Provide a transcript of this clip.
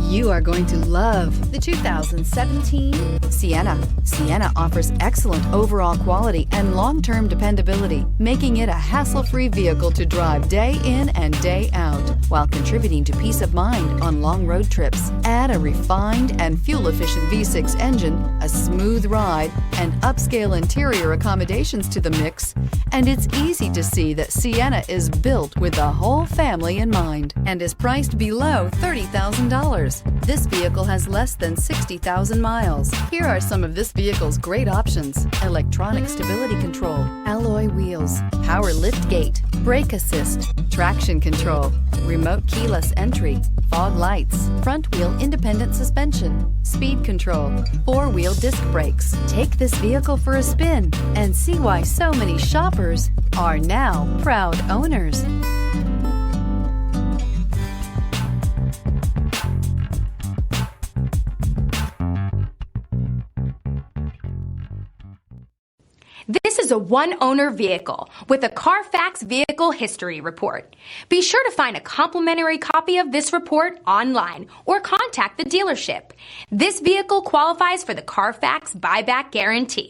You are going to love the 2017 Sienna. Sienna offers excellent overall quality and long-term dependability, making it a hassle-free vehicle to drive day in and day out, while contributing to peace of mind on long road trips. Add a refined and fuel-efficient V6 engine, a smooth ride, and upscale interior accommodations to the mix, and it's easy to see that Sienna is built with the whole family in mind and is priced below $30,000. This vehicle has less than 60,000 miles. Here are some of this vehicle's great options: electronic stability control, alloy wheels, power lift gate, brake assist, traction control, remote keyless entry, fog lights, front wheel independent suspension, speed control, four-wheel disc brakes. Take this vehicle for a spin and see why so many shoppers are now proud owners. This is a one-owner vehicle with a Carfax Vehicle History Report. Be sure to find a complimentary copy of this report online or contact the dealership. This vehicle qualifies for the Carfax Buyback Guarantee.